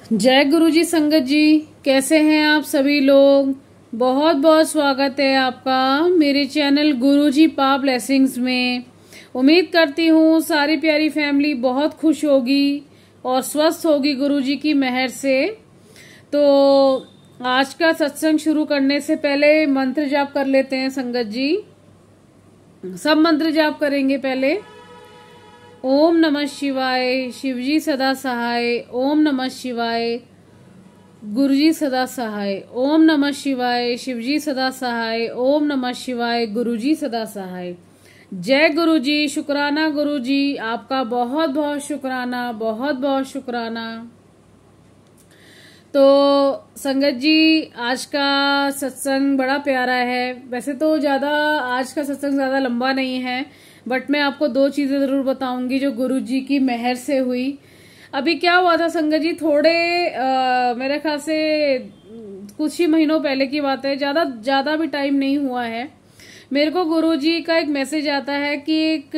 जय गुरु जी। संगत जी, कैसे हैं आप सभी लोग। बहुत बहुत स्वागत है आपका मेरे चैनल गुरु जी पा ब्लेसिंग्स में। उम्मीद करती हूँ सारी प्यारी फैमिली बहुत खुश होगी और स्वस्थ होगी गुरु जी की मेहर से। तो आज का सत्संग शुरू करने से पहले मंत्र जाप कर लेते हैं संगत जी। सब मंत्र जाप करेंगे पहले। ओम नमः शिवाय, शिवजी सदा सहाय। ओम नमः शिवाय, गुरुजी सदा सहाय। ओम नमः शिवाय, शिवजी सदा सहाय। ओम नमः शिवाय, गुरुजी सदा सहाय। जय गुरुजी। शुक्राना गुरुजी, आपका बहुत बहुत शुक्राना, बहुत बहुत शुक्राना। तो संगत जी, आज का सत्संग बड़ा प्यारा है। वैसे तो आज का सत्संग ज्यादा लंबा नहीं है, बट मैं आपको दो चीजें जरूर बताऊंगी जो गुरु जी की मेहर से हुई। अभी क्या हुआ था संगत जी, मेरे ख्याल से कुछ ही महीनों पहले की बात है, ज्यादा भी टाइम नहीं हुआ है। मेरे को गुरु जी का एक मैसेज आता है कि एक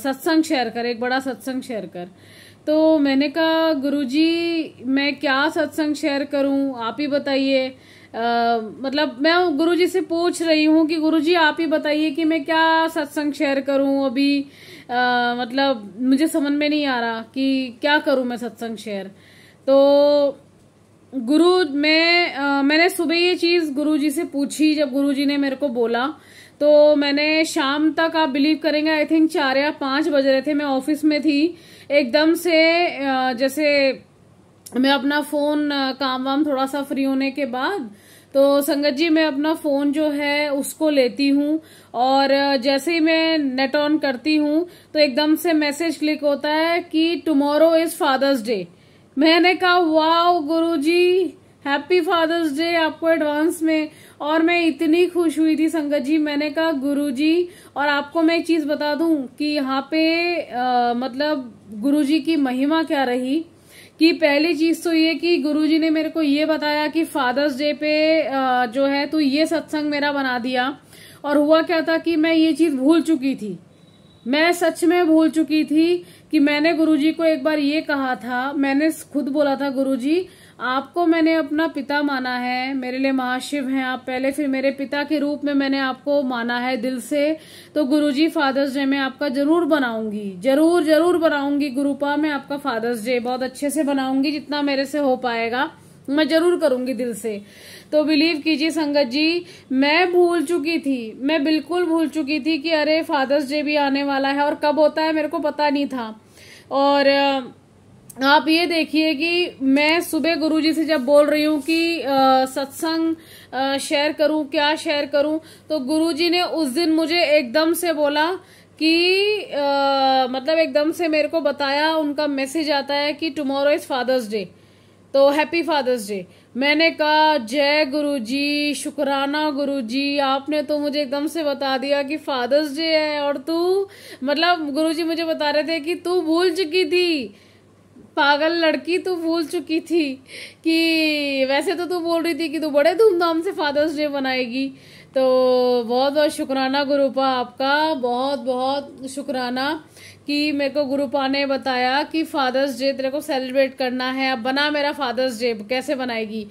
सत्संग शेयर कर, एक बड़ा सत्संग शेयर कर। तो मैंने कहा गुरुजी मैं क्या सत्संग शेयर करूं, आप ही बताइए। मतलब मैं गुरुजी से पूछ रही हूं कि गुरुजी आप ही बताइए कि मैं क्या सत्संग शेयर करूं। अभी मतलब मुझे समझ में नहीं आ रहा कि क्या करूं मैं सत्संग शेयर। तो मैंने सुबह ये चीज गुरुजी से पूछी। जब गुरुजी ने मेरे को बोला तो मैंने शाम तक, आप बिलीव करेंगे, आई थिंक 4 या 5 बज रहे थे, मैं ऑफिस में थी। एकदम से जैसे मैं अपना फोन, काम वाम थोड़ा सा फ्री होने के बाद, तो संगत जी मैं अपना फोन जो है उसको लेती हूँ और जैसे ही मैं नेट ऑन करती हूँ तो एकदम से मैसेज क्लिक होता है कि टुमारो इज फादर्स डे। मैंने कहा wow guruji, happy Father's Day आपको एडवांस में। और मैं इतनी खुश हुई थी संगत जी। मैंने कहा गुरुजी, और आपको मैं एक चीज बता दूं कि यहाँ पे मतलब गुरुजी की महिमा क्या रही कि पहली चीज तो ये कि गुरुजी ने मेरे को ये बताया कि फादर्स डे पे जो है तू ये सत्संग मेरा बना दिया। और हुआ क्या था कि मैं ये चीज भूल चुकी थी, मैं सच में भूल चुकी थी कि मैंने गुरुजी को एक बार ये कहा था। मैंने खुद बोला था गुरुजी आपको मैंने अपना पिता माना है, मेरे लिए महाशिव हैं आप पहले, फिर मेरे पिता के रूप में मैंने आपको माना है दिल से। तो गुरुजी फादर्स डे में आपका जरूर बनाऊंगी, जरूर बनाऊंगी गुरुपा। मैं आपका फादर्स डे बहुत अच्छे से बनाऊंगी, जितना मेरे से हो पाएगा मैं जरूर करूंगी दिल से। तो बिलीव कीजिए संगत जी, मैं भूल चुकी थी, मैं बिल्कुल भूल चुकी थी कि अरे फादर्स डे भी आने वाला है और कब होता है मेरे को पता नहीं था। और आप ये देखिए कि मैं सुबह गुरुजी से जब बोल रही हूँ कि सत्संग शेयर करूं, क्या शेयर करूं, तो गुरुजी ने उस दिन मुझे एकदम से बोला कि मतलब एकदम से मेरे को बताया, उनका मैसेज आता है कि टुमारो इज फादर्स डे, तो हैप्पी फादर्स डे। मैंने कहा जय गुरुजी, शुक्राना गुरुजी, आपने तो मुझे एकदम से बता दिया कि फादर्स डे है। और तू, मतलब गुरुजी मुझे बता रहे थे कि तू भूल चुकी थी, पागल लड़की, तू भूल चुकी थी कि वैसे तो तू बोल रही थी कि तू बड़े धूमधाम से फादर्स डे बनाएगी। तो बहुत बहुत शुक्राना गुरुपा आपका, बहुत बहुत शुक्राना कि मेरे को गुरुपा ने बताया कि फादर्स डे तेरे को सेलिब्रेट करना है। अब बना मेरा फादर्स डे, कैसे बनाएगी।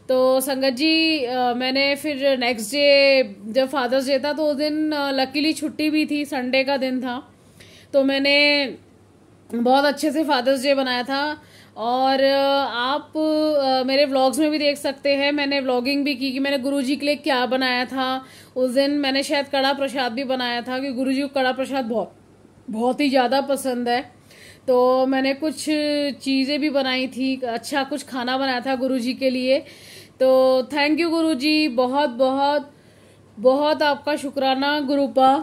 तो संगत जी मैंने फिर नेक्स्ट डे जब फादर्स डे था तो उस दिन लकीली छुट्टी भी थी, संडे का दिन था, तो मैंने बहुत अच्छे से फादर्स डे बनाया था। और आप मेरे व्लॉग्स में भी देख सकते हैं, मैंने व्लॉगिंग भी की कि मैंने गुरुजी के लिए क्या बनाया था। उस दिन मैंने शायद कड़ा प्रसाद भी बनाया था कि गुरुजी को कड़ा प्रसाद बहुत ही ज्यादा पसंद है। तो मैंने कुछ चीजें भी बनाई थी, अच्छा कुछ खाना बनाया था गुरुजी के लिए। तो थैंक यू गुरुजी, बहुत बहुत बहुत आपका शुक्राना गुरुपा,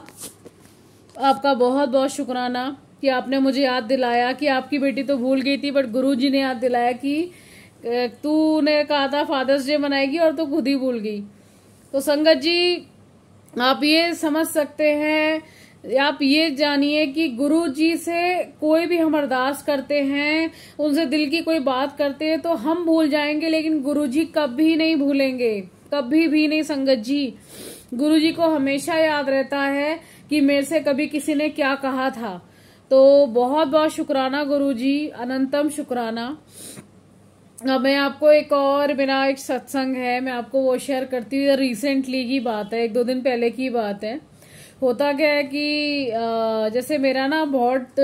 आपका बहुत बहुत शुक्राना कि आपने मुझे याद दिलाया कि आपकी बेटी तो भूल गई थी, बट गुरुजी ने याद दिलाया कि तूने कहा था फादर्स डे मनाएगी और तो खुद ही भूल गई। तो संगत जी आप ये समझ सकते हैं, आप ये जानिए कि गुरु जी से कोई भी हम अरदास करते हैं, उनसे दिल की कोई बात करते हैं तो हम भूल जाएंगे, लेकिन गुरु जी कभी नहीं भूलेंगे, कभी भी नहीं संगत जी। गुरु जी को हमेशा याद रहता है कि मेरे से कभी किसी ने क्या कहा था। तो बहुत बहुत शुक्राना गुरुजी, अनंतम शुक्राना। अब मैं आपको एक और मेरा एक सत्संग है, मैं आपको वो शेयर करती हूँ। रिसेंटली की बात है, 1-2 दिन पहले की बात है। होता क्या है कि जैसे मेरा ना बहुत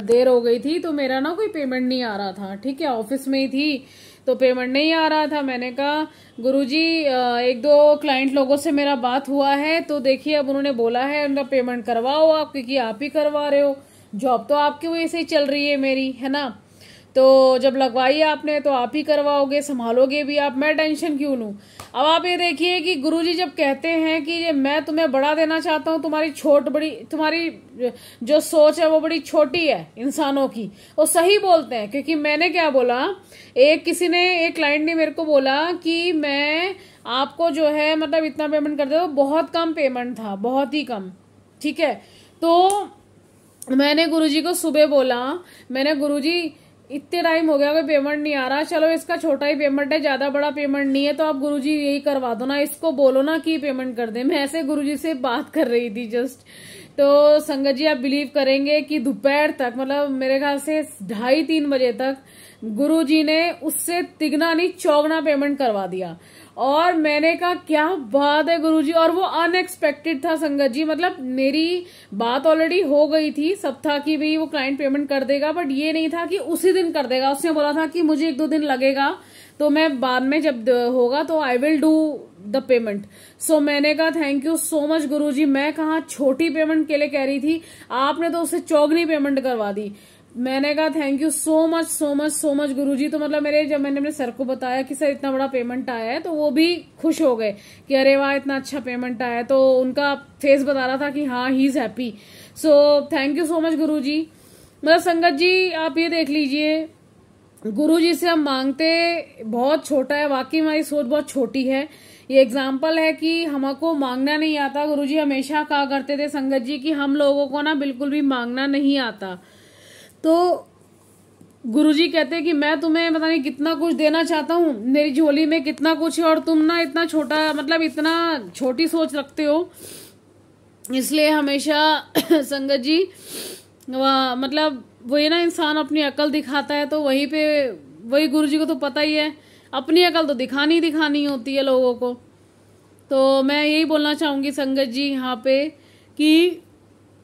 देर हो गई थी, तो मेरा ना कोई पेमेंट नहीं आ रहा था। ठीक है, ऑफिस में ही थी तो पेमेंट नहीं आ रहा था। मैंने कहा गुरुजी 1-2 क्लाइंट लोगों से मेरा बात हुआ है, तो देखिए अब उन्होंने बोला है उनका पेमेंट करवाओ आप, क्योंकि आप ही करवा रहे हो, जॉब तो आपकी वजह से ही चल रही है मेरी, है ना। तो जब लगवाई आपने तो आप ही करवाओगे, संभालोगे भी आप, मैं टेंशन क्यों लूं। अब आप ये देखिए कि गुरुजी जब कहते हैं कि ये मैं तुम्हें बड़ा देना चाहता हूँ, तुम्हारी छोट बड़ी, तुम्हारी जो सोच है वो बड़ी छोटी है इंसानों की, वो सही बोलते हैं। क्योंकि मैंने क्या बोला, एक क्लाइंट ने मेरे को बोला कि मैं आपको जो है मतलब इतना पेमेंट कर दो, बहुत कम पेमेंट था, बहुत ही कम। ठीक है, तो मैंने गुरुजी को सुबह बोला, मैंने गुरुजी इतने टाइम हो गया कोई पेमेंट नहीं आ रहा, चलो इसका छोटा ही पेमेंट है, ज्यादा बड़ा पेमेंट नहीं है, तो आप गुरुजी यही करवा दो ना, इसको बोलो ना कि पेमेंट कर दे। मैं ऐसे गुरुजी से बात कर रही थी जस्ट। तो संगत जी आप बिलीव करेंगे कि दोपहर तक, मतलब मेरे ख्याल से 2:30-3 बजे तक गुरुजी ने उससे तिगना नहीं चौगना पेमेंट करवा दिया। और मैंने कहा क्या बात है गुरुजी, और वो अनएक्सपेक्टेड था संगत जी। मतलब मेरी बात ऑलरेडी हो गई थी, सब था कि भाई वो क्लाइंट पेमेंट कर देगा, बट ये नहीं था कि उसी दिन कर देगा। उसने बोला था कि मुझे 1-2 दिन लगेगा, तो मैं बाद में जब होगा तो I will do the payment. So मैंने कहा thank you so much Guruji. मैं कहा छोटी पेमेंट के लिए कह रही थी, आपने तो उससे चौगनी पेमेंट करवा दी। मैंने कहा thank you so much so much so much Guruji. तो मतलब जब मैंने अपने सर को बताया कि सर इतना बड़ा पेमेंट आया है, तो वो भी खुश हो गए कि अरे वाह इतना अच्छा पेमेंट आया है। तो उनका फेस बता रहा था कि हाँ he is happy. So thank you so much Guruji. मतलब संगत जी आप ये देख लीजिए, गुरुजी से हम मांगते बहुत छोटा है, वाकई हमारी सोच बहुत छोटी है। ये एग्जाम्पल है कि हमको मांगना नहीं आता। गुरुजी हमेशा कहा करते थे संगत जी कि हम लोगों को ना बिल्कुल भी मांगना नहीं आता। तो गुरुजी कहते कि मैं तुम्हें पता नहीं कितना कुछ देना चाहता हूँ, मेरी झोली में कितना कुछ है, और तुम ना इतना छोटा, मतलब इतना छोटी सोच रखते हो। इसलिए हमेशा संगत जी मतलब वही ना, इंसान अपनी अकल दिखाता है, तो वहीं पे वही गुरुजी को तो पता ही है, अपनी अकल तो दिखानी होती है लोगों को। तो मैं यही बोलना चाहूंगी संगत जी यहाँ पे कि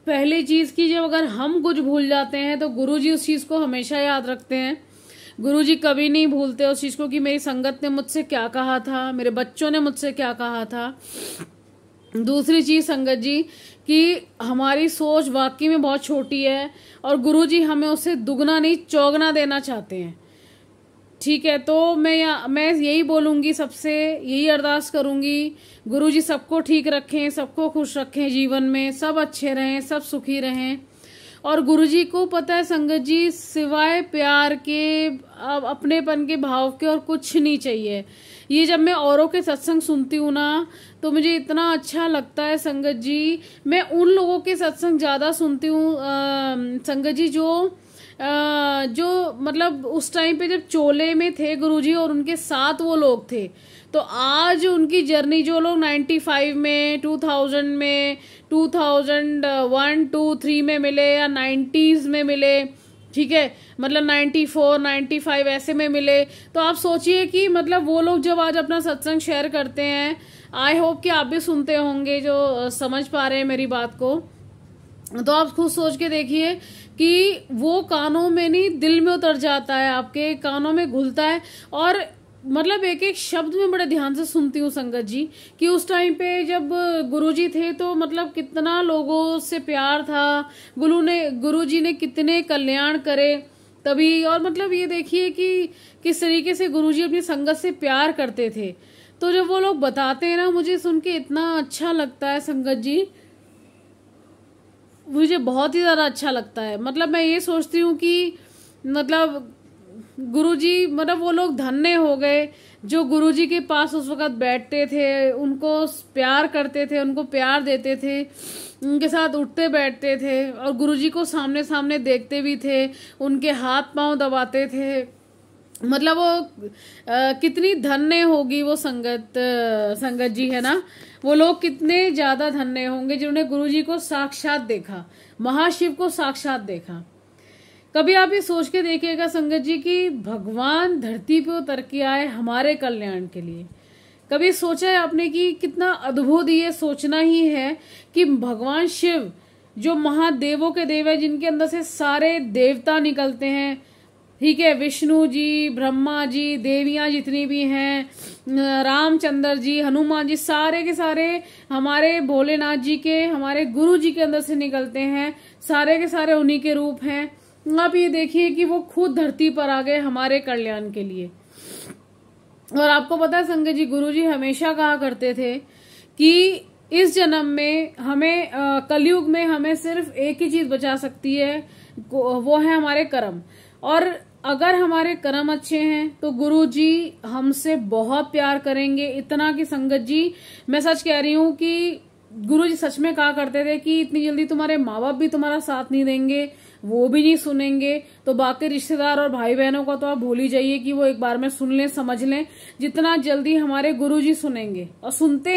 पहली चीज की जब अगर हम कुछ भूल जाते हैं तो गुरुजी उस चीज को हमेशा याद रखते हैं। गुरुजी कभी नहीं भूलते उस चीज को कि मेरी संगत ने मुझसे क्या कहा था, मेरे बच्चों ने मुझसे क्या कहा था। दूसरी चीज संगत जी कि हमारी सोच वाकई में बहुत छोटी है, और गुरुजी हमें उससे दुगना नहीं चौगना देना चाहते हैं। ठीक है, तो मैं यही बोलूंगी, सबसे यही अरदास करूंगी, गुरुजी सबको ठीक रखें, सबको खुश रखें, जीवन में सब अच्छे रहें, सब सुखी रहें। और गुरुजी को पता है संगत जी, सिवाय प्यार के, अपनेपन के भाव के और कुछ नहीं चाहिए। ये जब मैं औरों के सत्संग सुनती हूँ ना, तो मुझे इतना अच्छा लगता है संगत जी। मैं उन लोगों के सत्संग ज्यादा सुनती हूँ संगत जी जो मतलब उस टाइम पे जब चोले में थे गुरुजी और उनके साथ वो लोग थे। तो आज उनकी जर्नी, जो लोग 95 में, 2000 में, 2001, 2, 3 में मिले, या 90s में मिले, ठीक है, मतलब 94, 95 ऐसे में मिले, तो आप सोचिए कि मतलब वो लोग जब आज अपना सत्संग शेयर करते हैं, आई होप कि आप भी सुनते होंगे जो समझ पा रहे हैं मेरी बात को। तो आप खुद सोच के देखिए कि वो कानों में नहीं, दिल में उतर जाता है, आपके कानों में घुलता है। और मतलब एक एक शब्द में बड़े ध्यान से सुनती हूँ संगत जी कि उस टाइम पे जब गुरुजी थे तो मतलब कितना लोगों से प्यार था, गुरुजी ने कितने कल्याण करे तभी। और मतलब ये देखिए कि किस तरीके से गुरुजी अपनी संगत से प्यार करते थे। तो जब वो लोग बताते हैं ना, मुझे सुन के इतना अच्छा लगता है संगत जी, मुझे बहुत ही ज्यादा अच्छा लगता है। मतलब मैं ये सोचती हूँ कि मतलब गुरुजी, मतलब वो लोग धन्य हो गए जो गुरुजी के पास उस वक्त बैठते थे, उनको प्यार करते थे, उनको प्यार देते थे, उनके साथ उठते बैठते थे, और गुरुजी को सामने सामने देखते भी थे, उनके हाथ पांव दबाते थे। मतलब वो कितनी धन्य होगी वो संगत जी, है ना। वो लोग कितने ज्यादा धन्य होंगे जिन्होंने गुरुजी को साक्षात देखा, महाशिव को साक्षात देखा। कभी आप ये सोच के देखिएगा संगत जी कि भगवान धरती पे उतर के आए हमारे कल्याण के लिए। कभी सोचा है आपने कि कितना अद्भुत ये सोचना ही है कि भगवान शिव जो महादेवों के देव है, जिनके अंदर से सारे देवता निकलते हैं, ठीक है, विष्णु जी, ब्रह्मा जी, देवियां जितनी भी हैं, रामचंद्र जी, हनुमान जी, सारे के सारे हमारे भोलेनाथ जी के, हमारे गुरु जी के अंदर से निकलते हैं, सारे के सारे उन्हीं के रूप हैं। आप ये देखिए कि वो खुद धरती पर आ गए हमारे कल्याण के लिए। और आपको पता है संगत जी, गुरु जी हमेशा कहा करते थे कि इस जन्म में हमें कलयुग में हमें सिर्फ एक ही चीज बचा सकती है, वो है हमारे कर्म। और अगर हमारे कर्म अच्छे हैं तो गुरु जी हमसे बहुत प्यार करेंगे, इतना कि संगत जी मैं सच कह रही हूं कि गुरु जी सच में कहा करते थे कि इतनी जल्दी तुम्हारे माँ बाप भी तुम्हारा साथ नहीं देंगे, वो भी नहीं सुनेंगे, तो बाकी रिश्तेदार और भाई बहनों का तो आप भूल ही जाइए कि वो एक बार में सुन लें, समझ लें, जितना जल्दी हमारे गुरु जी सुनेंगे। और सुनते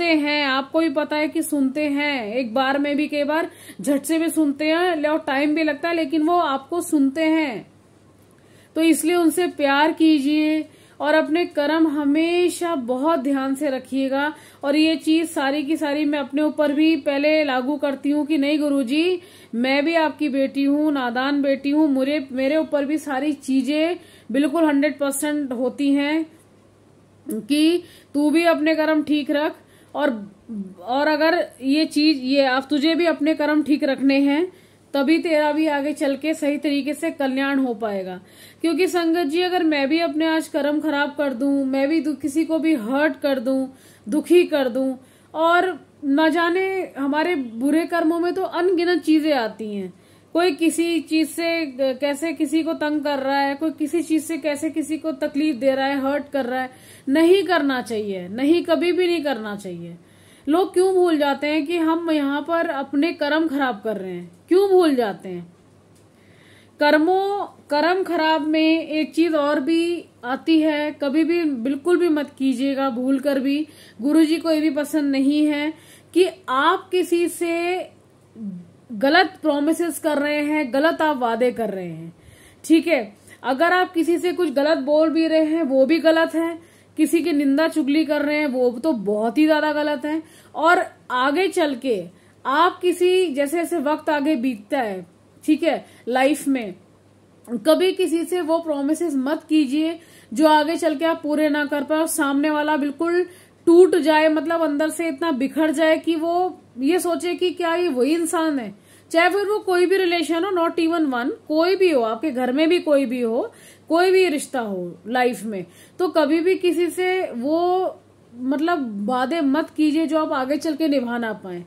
हैं, आपको भी पता है कि सुनते हैं, एक बार में भी कई बार झट से भी सुनते हैं और टाइम भी लगता है, लेकिन वो आपको सुनते हैं। तो इसलिए उनसे प्यार कीजिए और अपने कर्म हमेशा बहुत ध्यान से रखिएगा। और ये चीज सारी की सारी मैं अपने ऊपर भी पहले लागू करती हूँ कि नहीं गुरुजी, मैं भी आपकी बेटी हूँ, नादान बेटी हूँ, मेरे ऊपर भी सारी चीजें बिल्कुल 100% होती हैं कि तू भी अपने कर्म ठीक रख। और अगर ये आप तुझे भी अपने कर्म ठीक रखने हैं, तभी तेरा भी आगे चल के सही तरीके से कल्याण हो पाएगा। क्योंकि संगत जी अगर मैं भी अपने आज कर्म खराब कर दूं, मैं भी किसी को भी हर्ट कर दूं, दुखी कर दूं, और न जाने हमारे बुरे कर्मों में तो अनगिनत चीजें आती हैं। कोई किसी चीज से कैसे किसी को तंग कर रहा है, कोई किसी चीज से कैसे किसी को तकलीफ दे रहा है, हर्ट कर रहा है। नहीं करना चाहिए, नहीं, कभी भी नहीं करना चाहिए। लोग क्यों भूल जाते हैं कि हम यहाँ पर अपने कर्म खराब कर रहे हैं, क्यों भूल जाते हैं? कर्म खराब में एक चीज और भी आती है, कभी भी बिल्कुल भी मत कीजिएगा भूल कर भी, गुरुजी को ये भी पसंद नहीं है कि आप किसी से गलत प्रोमिसेस कर रहे हैं, गलत आप वादे कर रहे हैं, ठीक है। अगर आप किसी से कुछ गलत बोल भी रहे हैं वो भी गलत है, किसी की निंदा चुगली कर रहे हैं वो तो बहुत ही ज्यादा गलत है। और आगे चल के आप किसी जैसे जैसे वक्त आगे बीतता है, ठीक है, लाइफ में कभी किसी से वो प्रोमिसेस मत कीजिए जो आगे चल के आप पूरे ना कर पाए और सामने वाला बिल्कुल टूट जाए, मतलब अंदर से इतना बिखर जाए कि वो ये सोचे कि क्या ये वही इंसान है। चाहे फिर वो कोई भी रिलेशन हो, नॉट इवन वन, कोई भी हो, आपके घर में भी कोई भी हो, कोई भी रिश्ता हो लाइफ में, तो कभी भी किसी से वो मतलब वादे मत कीजिए जो आप आगे चल के निभा ना पाए।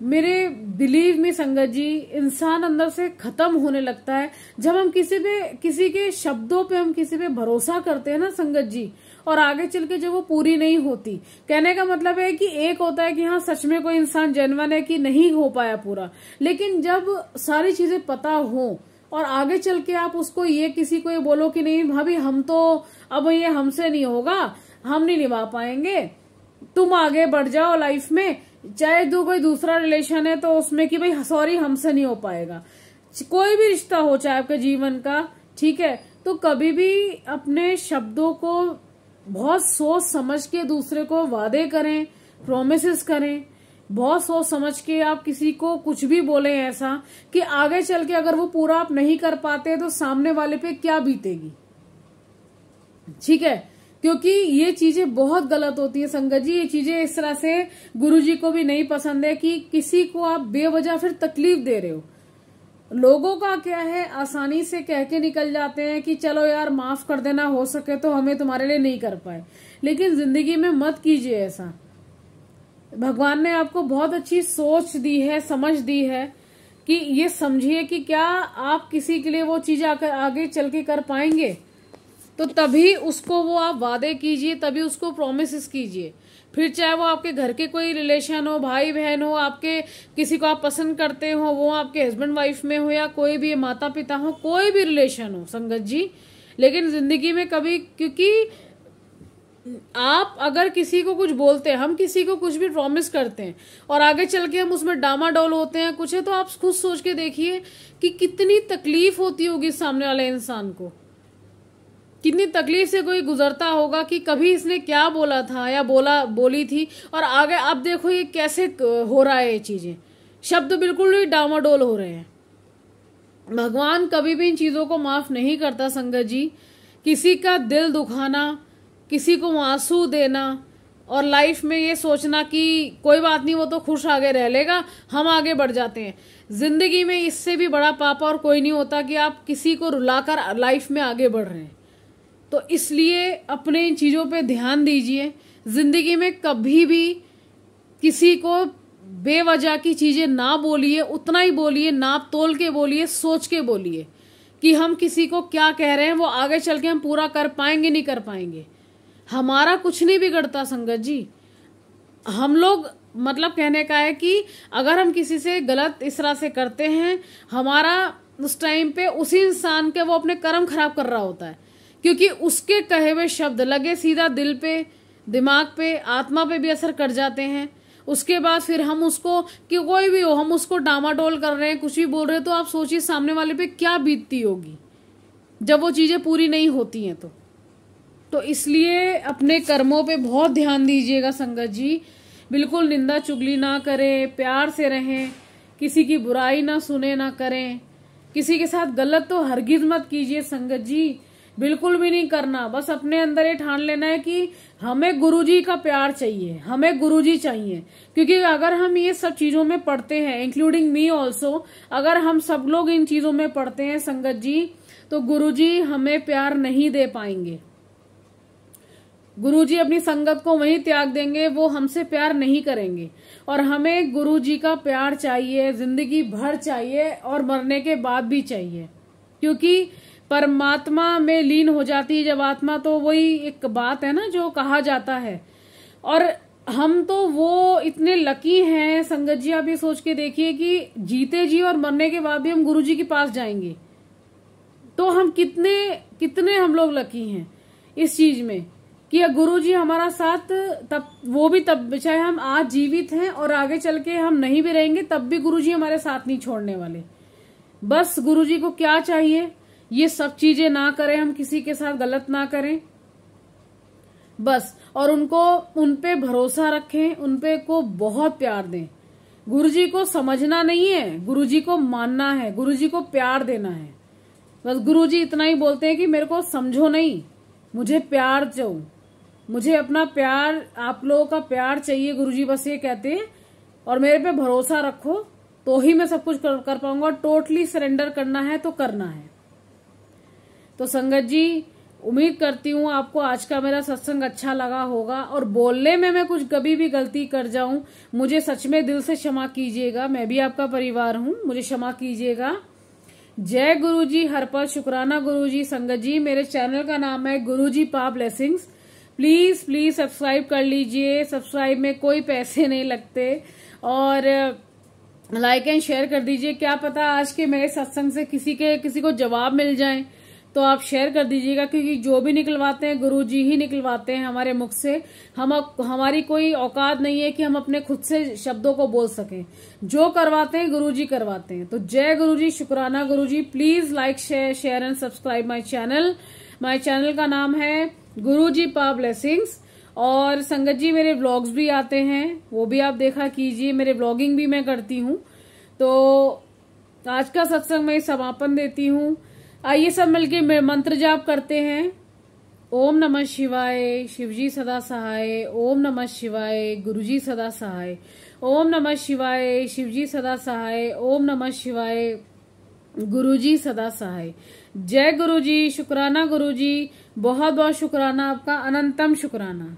मेरे बिलीव में संगत जी, इंसान अंदर से खत्म होने लगता है जब हम किसी के शब्दों पे हम किसी पे भरोसा करते हैं ना संगत जी, और आगे चल के जब वो पूरी नहीं होती। कहने का मतलब है कि एक होता है कि हाँ सच में कोई इंसान जेन्युइन है कि नहीं हो पाया पूरा, लेकिन जब सारी चीजें पता हो और आगे चल के आप उसको किसी को ये बोलो कि नहीं भाभी हम तो अब ये हमसे नहीं होगा, हम नहीं निभा पाएंगे, तुम आगे बढ़ जाओ लाइफ में, चाहे कोई दूसरा रिलेशन है तो उसमें कि भाई सॉरी हमसे नहीं हो पाएगा, कोई भी रिश्ता हो चाहे आपके जीवन का, ठीक है। तो कभी भी अपने शब्दों को बहुत सोच समझ के दूसरे को वादे करें, प्रोमिसेस करें, बहुत सोच समझ के आप किसी को कुछ भी बोले ऐसा कि आगे चल के अगर वो पूरा आप नहीं कर पाते तो सामने वाले पे क्या बीतेगी, ठीक है। क्योंकि ये चीजें बहुत गलत होती है संगत जी, ये चीजें इस तरह से गुरुजी को भी नहीं पसंद है कि किसी को आप बेवजह फिर तकलीफ दे रहे हो। लोगों का क्या है, आसानी से कह के निकल जाते हैं कि चलो यार माफ कर देना, हो सके तो हमें तुम्हारे लिए नहीं कर पाए, लेकिन जिंदगी में मत कीजिए ऐसा। भगवान ने आपको बहुत अच्छी सोच दी है, समझ दी है कि ये समझिए कि क्या आप किसी के लिए वो चीज आगे चल के कर पाएंगे, तो तभी उसको वो आप वादे कीजिए, तभी उसको प्रोमिस कीजिए। फिर चाहे वो आपके घर के कोई रिलेशन हो, भाई बहन हो, आपके किसी को आप पसंद करते हो, वो आपके हस्बैंड वाइफ में हो या कोई भी माता पिता हो, कोई भी रिलेशन हो संगत जी। लेकिन जिंदगी में कभी, क्योंकि आप अगर किसी को कुछ बोलते हैं, हम किसी को कुछ भी प्रॉमिस करते हैं और आगे चल के हम उसमें डामाडोल होते हैं कुछ है, तो आप खुद सोच के देखिए कि कितनी तकलीफ होती होगी सामने वाले इंसान को, कितनी तकलीफ से कोई गुजरता होगा कि कभी इसने क्या बोला था या बोली थी और आगे अब देखो ये कैसे हो रहा है, ये चीजें शब्द बिल्कुल ही डामाडोल हो रहे हैं। भगवान कभी भी इन चीजों को माफ नहीं करता संगत जी। किसी का दिल दुखाना, किसी को आंसू देना और लाइफ में ये सोचना कि कोई बात नहीं वो तो खुश आगे रह लेगा, हम आगे बढ़ जाते हैं। जिंदगी में इससे भी बड़ा पाप और कोई नहीं होता कि आप किसी को रुलाकर लाइफ में आगे बढ़ रहे हैं। तो इसलिए अपने इन चीजों पे ध्यान दीजिए। जिंदगी में कभी भी किसी को बेवजह की चीजें ना बोलिए, उतना ही बोलिए, नाप तोल के बोलिए, सोच के बोलिए कि हम किसी को क्या कह रहे हैं वो आगे चल के हम पूरा कर पाएंगे नहीं कर पाएंगे। हमारा कुछ नहीं बिगड़ता संगत जी। हम लोग मतलब कहने का है कि अगर हम किसी से गलत इस तरह से करते हैं, हमारा उस टाइम पे उसी इंसान के वो अपने कर्म खराब कर रहा होता है, क्योंकि उसके कहे हुए शब्द लगे सीधा दिल पे, दिमाग पे, आत्मा पे भी असर कर जाते हैं। उसके बाद फिर हम उसको, कि कोई भी हो, हम उसको डामाडोल कर रहे हैं, कुछ भी बोल रहे हैं, तो आप सोचिए सामने वाले पे क्या बीतती होगी जब वो चीजें पूरी नहीं होती हैं। तो इसलिए अपने कर्मों पे बहुत ध्यान दीजिएगा संगत जी। बिल्कुल निंदा चुगली ना करें, प्यार से रहें, किसी की बुराई ना सुने ना करें, किसी के साथ गलत तो हरगिज मत कीजिए संगत जी, बिल्कुल भी नहीं करना। बस अपने अंदर ये ठान लेना है कि हमें गुरुजी का प्यार चाहिए, हमें गुरुजी चाहिए। क्योंकि अगर हम ये सब चीजों में पढ़ते हैं, इंक्लूडिंग मी ऑल्सो, अगर हम सब लोग इन चीजों में पढ़ते हैं संगत जी, तो गुरुजी हमें प्यार नहीं दे पाएंगे। गुरुजी अपनी संगत को वहीं त्याग देंगे, वो हमसे प्यार नहीं करेंगे। और हमें गुरुजी का प्यार चाहिए, जिंदगी भर चाहिए और मरने के बाद भी चाहिए। क्योंकि परमात्मा में लीन हो जाती है जब आत्मा, तो वही एक बात है ना जो कहा जाता है। और हम तो वो इतने लकी हैं संगत जी, आप ये सोच के देखिए कि जीते जी और मरने के बाद भी हम गुरुजी के पास जाएंगे। तो हम कितने हम लोग लकी हैं इस चीज में कि गुरुजी हमारा साथ, तब वो भी तब चाहे हम आज जीवित हैं और आगे चल के हम नहीं भी रहेंगे तब भी गुरुजी हमारे साथ नहीं छोड़ने वाले। बस गुरुजी को क्या चाहिए, ये सब चीजें ना करें, हम किसी के साथ गलत ना करें बस, और उन पे भरोसा रखें, उन पे को बहुत प्यार दें। गुरुजी को समझना नहीं है, गुरुजी को मानना है, गुरुजी को प्यार देना है। बस गुरुजी इतना ही बोलते हैं कि मेरे को समझो नहीं, मुझे प्यार दो, मुझे अपना प्यार, आप लोगों का प्यार चाहिए। गुरुजी बस ये कहते हैं, और मेरे पे भरोसा रखो तो ही मैं सब कुछ कर पाऊंगा। टोटली सरेंडर करना है तो करना है। तो संगत जी, उम्मीद करती हूँ आपको आज का मेरा सत्संग अच्छा लगा होगा, और बोलने में मैं कुछ कभी भी गलती कर जाऊं, मुझे सच में दिल से क्षमा कीजिएगा। मैं भी आपका परिवार हूँ, मुझे क्षमा कीजिएगा। जय गुरुजी, हर पल शुक्राना गुरुजी। संगत जी, मेरे चैनल का नाम है गुरुजी पा ब्लेसिंग्स। प्लीज सब्सक्राइब कर लीजिए। सब्सक्राइब में कोई पैसे नहीं लगते, और लाइक एंड शेयर कर दीजिए। क्या पता आज के मेरे सत्संग से किसी को जवाब मिल जाए, तो आप शेयर कर दीजिएगा। क्योंकि जो भी निकलवाते हैं गुरुजी ही निकलवाते हैं हमारे मुख से। हमारी कोई औकात नहीं है कि हम अपने खुद से शब्दों को बोल सकें। जो करवाते हैं गुरुजी करवाते हैं। तो जय गुरुजी, शुक्राना Guruji. Please like share and subscribe my channel. My channel का नाम है गुरुजी पा ब्लेसिंग्स। और संगत जी, मेरे व्लॉग्स भी आते हैं, वो भी आप देखा कीजिए। मेरे व्लॉगिंग भी मैं करती हूँ। तो आज का सत्संग मैं समापन देती हूँ। आइए सब मिलके मंत्र जाप करते हैं। ओम नमः शिवाय, शिवजी सदा सहाय। ओम नमः शिवाय, गुरुजी सदा सहाय। ओम नमः शिवाय, शिवजी सदा सहाय। ओम नमः शिवाय, गुरुजी सदा सहाय। जय गुरुजी, शुक्राना गुरुजी, बहुत बहुत शुक्राना आपका, अनंतम शुक्राना।